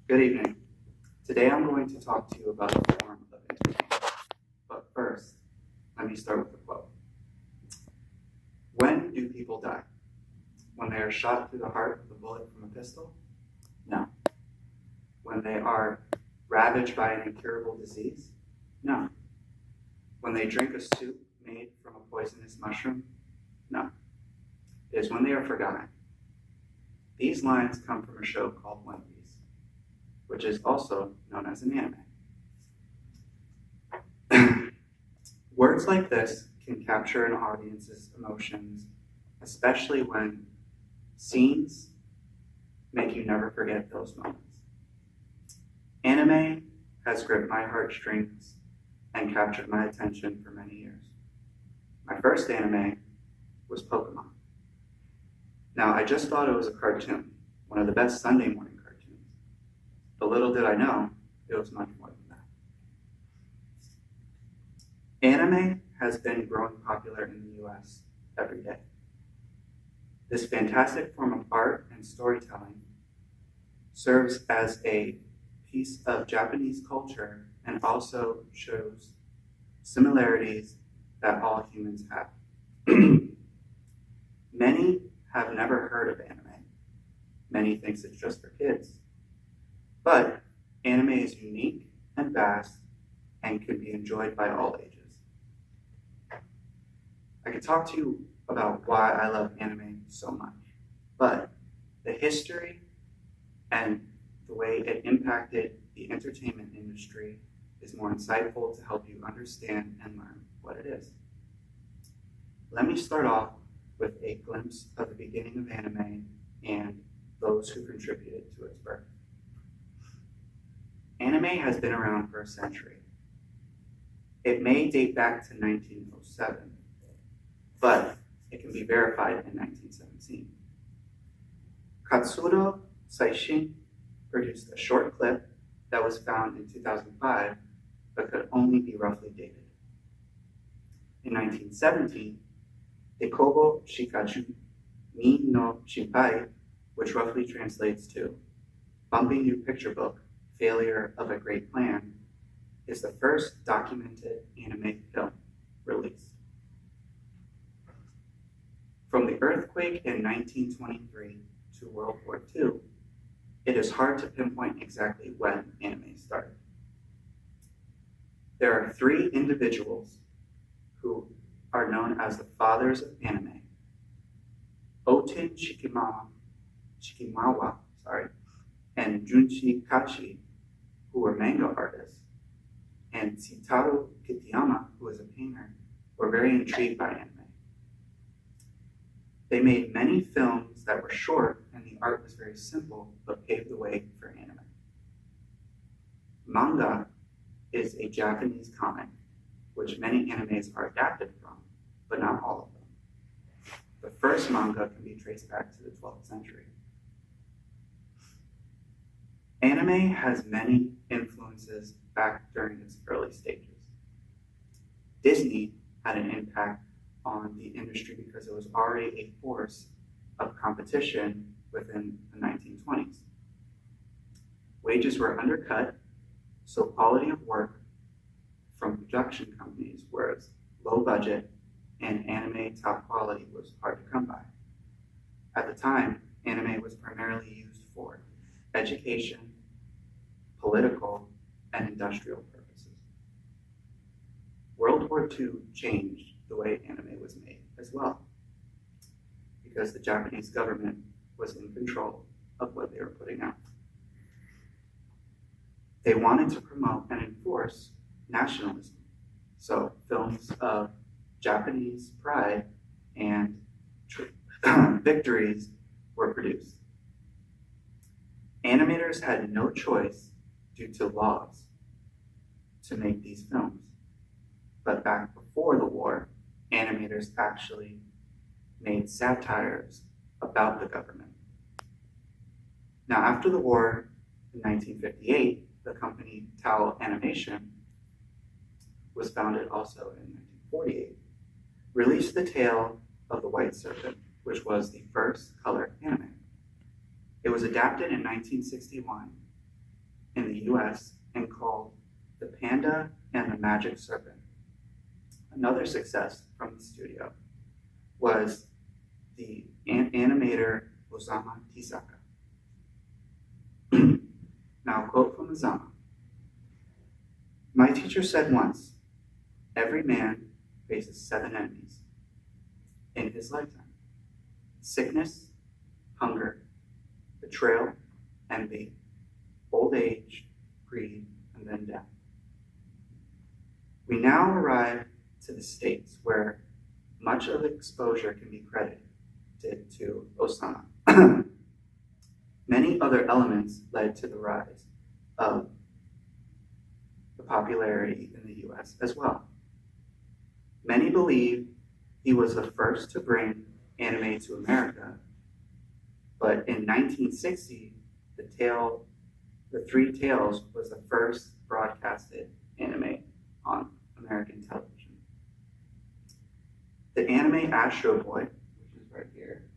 Good evening. Today I'm going to talk to you about a form of entertainment. But first, let me start with a quote. When do people die? When they are shot through the heart with a bullet from a pistol? No. When they are ravaged by an incurable disease? No. When they drink a soup made from a poisonous mushroom? No. It is when they are forgotten. These lines come from a show called One Piece, which is also known as an anime. Words like this can capture an audience's emotions, especially when scenes make you never forget those moments. Anime has gripped my heartstrings and captured my attention for many years. My first anime was Pokemon. Now, I just thought it was a cartoon, one of the best Sunday morning cartoons. But little did I know, it was much more than that. Anime has been growing popular in the US every day. This fantastic form of art and storytelling serves as a piece of Japanese culture and also shows similarities that all humans have. Many have never heard of anime. Many thinks it's just for kids. But anime is unique and vast and can be enjoyed by all ages. I could talk to you about why I love anime so much, but the history and the way it impacted the entertainment industry is more insightful to help you understand and learn what it is. Let me start off with a glimpse of the beginning of anime and those who contributed to its birth. Anime has been around for a century. It may date back to 1907, but it can be verified in 1917. Katsuro Saishin produced a short clip that was found in 2005, but could only be roughly dated. In 1917, Dekobo Shikaju Ni no Shinpai, which roughly translates to Bumping New Picture Book, Failure of a Great Plan, is the first documented anime film released. From the earthquake in 1923 to World War II, it is hard to pinpoint exactly when anime started. There are three individuals who are known as the fathers of anime: Oten Shikimawa, and Junshi Kachi, who were manga artists, and Tsitaru Kitayama, who was a painter, were very intrigued by anime. They made many films that were short and the art was very simple, but paved the way for anime. Manga is a Japanese comic, which many animes are adapted from, but not all of them. The first manga can be traced back to the 12th century. Anime has many influences back during its early stages. Disney had an impact on the industry because it was already a force of competition within the 1920s. Wages were undercut, so quality of work from production companies was low budget, and anime top quality was hard to come by. At the time, anime was primarily used for education, political, and industrial purposes. World War II changed the way anime was made as well, because the Japanese government was in control of what they were putting out. They wanted to promote and enforce nationalism, so films of Japanese pride and victories were produced. Animators had no choice due to laws to make these films. But back before the war, animators actually made satires about the government. Now, after the war in 1958, the company Tao Animation was founded also in 1948, released The Tale of the White Serpent, which was the first color anime. It was adapted in 1961 in the US and called The Panda and the Magic Serpent. Another success from the studio was the animator Osamu Tezuka. Now, a quote from Osamu. "My teacher said once, every man faces 7 enemies in his lifetime: sickness, hunger, betrayal, envy, old age, greed, and then death." We now arrive to the states where much of the exposure can be credited to Osamu. Many other elements led to the rise of the popularity in the US as well. Many believe he was the first to bring anime to America, but in 1960, The Three Tales was the first broadcasted anime on American television. The anime Astro Boy, which is right here,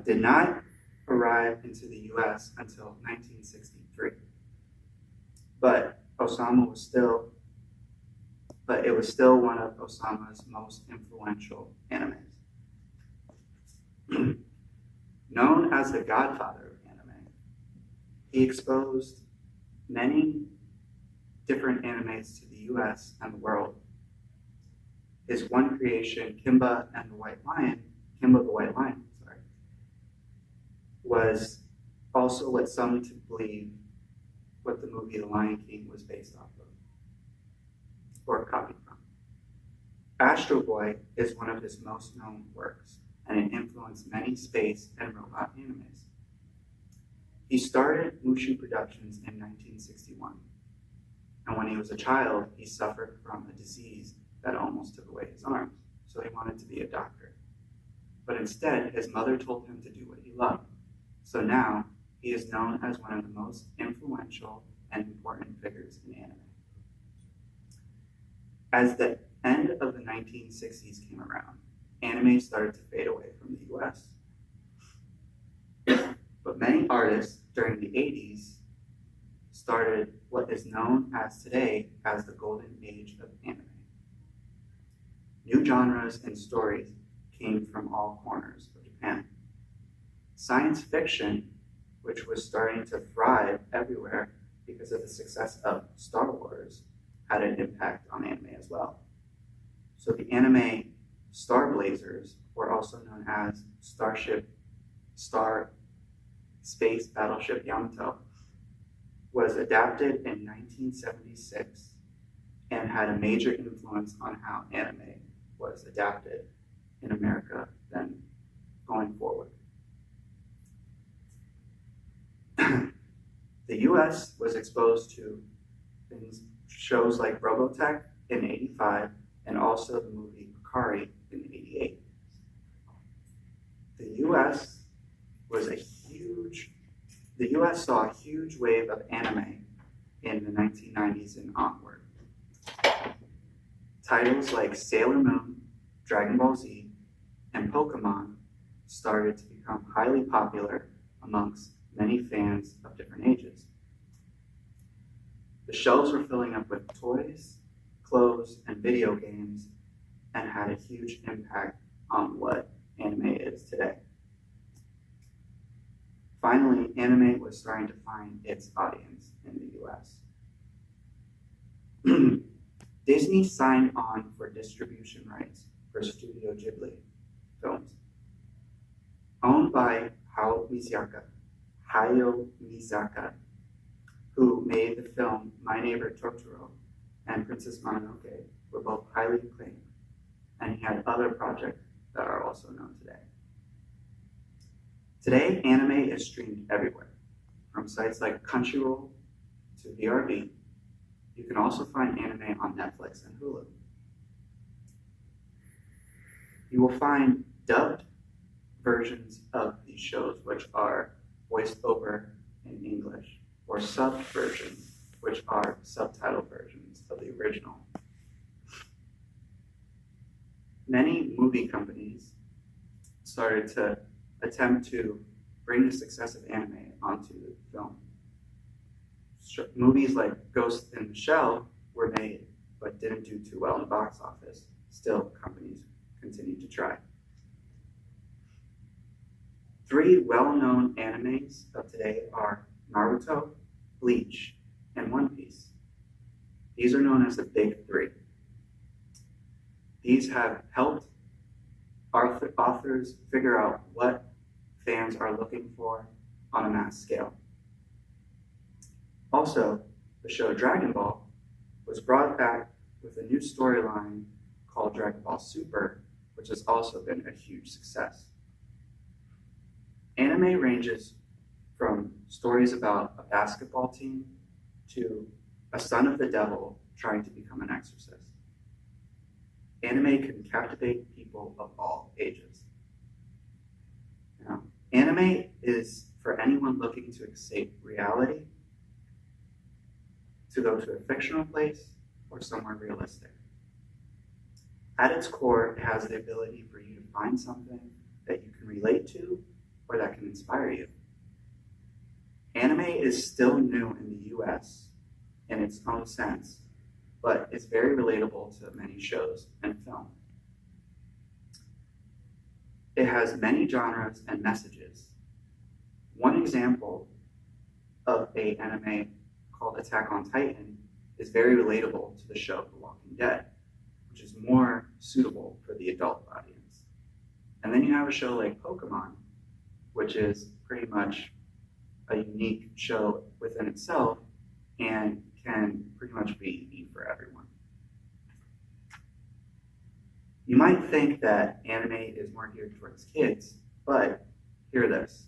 did not arrive into the US until 1963. But it was still one of Osamu's most influential animes. Known as the godfather of anime, he exposed many different animes to the US and the world. His one creation, Kimba the White Lion, was also what some to believe what the movie The Lion King was based off of, or copied from. Astro Boy is one of his most known works, and it influenced many space and robot animes. He started Mushu Productions in 1961, and when he was a child, he suffered from a disease that almost took away his arms, so he wanted to be a doctor. But instead, his mother told him to do what he loved. So now, he is known as one of the most influential and important figures in anime. As the end of the 1960s came around, anime started to fade away from the US. But many artists during the 80s started what is known as today as the golden age of anime. New genres and stories came from all corners of Japan. Science fiction, which was starting to thrive everywhere because of the success of Star Wars, had an impact on anime as well. So the anime Star Blazers, or also known as Space Battleship Yamato, was adapted in 1976 and had a major influence on how anime was adapted in America then going forward. The US was exposed to shows like Robotech in '85 and also the movie Ikari in '88. The US saw a huge wave of anime in the 1990s and onward. Titles like Sailor Moon, Dragon Ball Z, and Pokemon started to become highly popular amongst many fans of different ages. The shelves were filling up with toys, clothes, and video games, and had a huge impact on what anime is today. Finally, anime was starting to find its audience in the US. Disney signed on for distribution rights for Studio Ghibli films. Owned by Hayao Miyazaki, who made the film My Neighbor Totoro and Princess Mononoke, were both highly acclaimed, and he had other projects that are also known today. Today, anime is streamed everywhere, from sites like Crunchyroll to VRV. You can also find anime on Netflix and Hulu. You will find dubbed versions of these shows, which are voiced over in English, or subbed versions, which are subtitle versions of the original. Many movie companies started to attempt to bring the success of anime onto the film. movies like Ghost in the Shell were made but didn't do too well in the box office. Still, companies continue to try. 3 well-known animes of today are Naruto, Bleach, and One Piece. These are known as the Big 3. These have helped authors figure out what fans are looking for on a mass scale. Also, the show Dragon Ball was brought back with a new storyline called Dragon Ball Super, which has also been a huge success. Anime ranges from stories about a basketball team to a son of the devil trying to become an exorcist. Anime can captivate people of all ages. Now, anime is for anyone looking to escape reality, to go to a fictional place, or somewhere realistic. At its core, it has the ability for you to find something that you can relate to or that can inspire you. Anime is still new in the US in its own sense, but it's very relatable to many shows and film. It has many genres and messages. One example of an anime called Attack on Titan is very relatable to the show The Walking Dead, which is more suitable for the adult audience. And then you have a show like Pokemon, which is pretty much a unique show within itself and can pretty much be for everyone. You might think that anime is more geared towards kids, but hear this.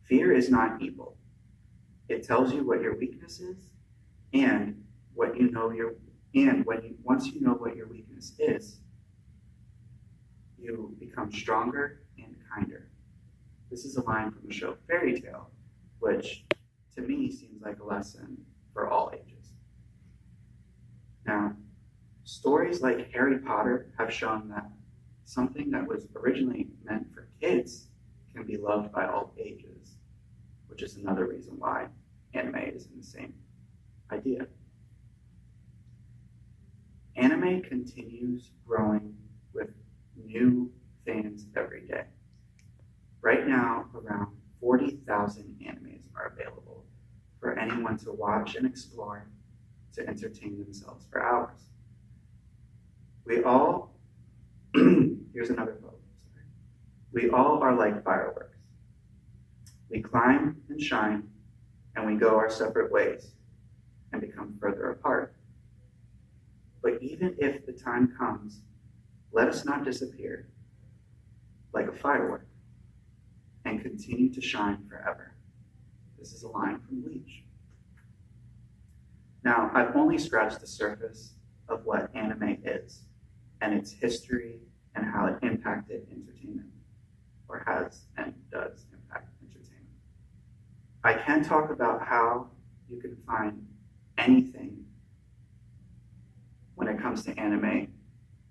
Fear is not evil. It tells you what your weakness is and what you know once you know what your weakness is, you become stronger and kinder. This is a line from the show Fairy Tail, which to me seems like a lesson for all ages. Now, stories like Harry Potter have shown that something that was originally meant for kids can be loved by all ages, which is another reason why anime is in the same idea. Anime continues growing with new fans every day. Right now, around 40,000 animes are available for anyone to watch and explore to entertain themselves for hours. We all, here's another quote, sorry. We all are like fireworks. We climb and shine, and we go our separate ways and become further apart. But even if the time comes, let us not disappear like a firework and continue to shine forever. This is a line from Bleach. Now, I've only scratched the surface of what anime is and its history and how it impacted entertainment, or has and does impact entertainment. I can talk about how you can find anything when it comes to anime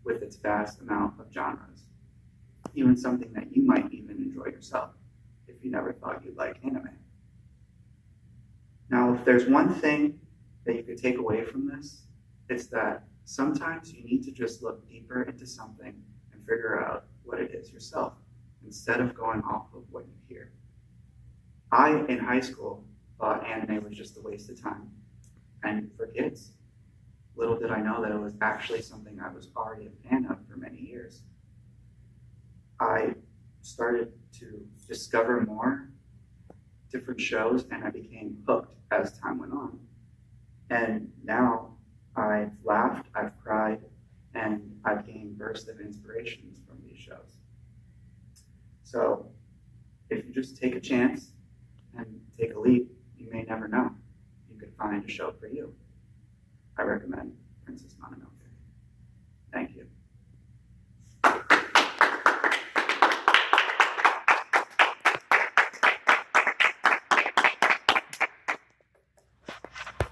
with its vast amount of genres, even something that you might even enjoy yourself if you never thought you'd like anime. Now, if there's one thing that you could take away from this, it's that sometimes you need to just look deeper into something and figure out what it is yourself, instead of going off of what you hear. I, in high school, thought anime was just a waste of time, and for kids. Little did I know that it was actually something I was already a fan of for many years. I started to discover more different shows, and I became hooked as time went on. And now I've laughed, I've cried, and I've gained bursts of inspirations from these shows. So if you just take a chance and take a leap, you may never know. You could find a show for you. I recommend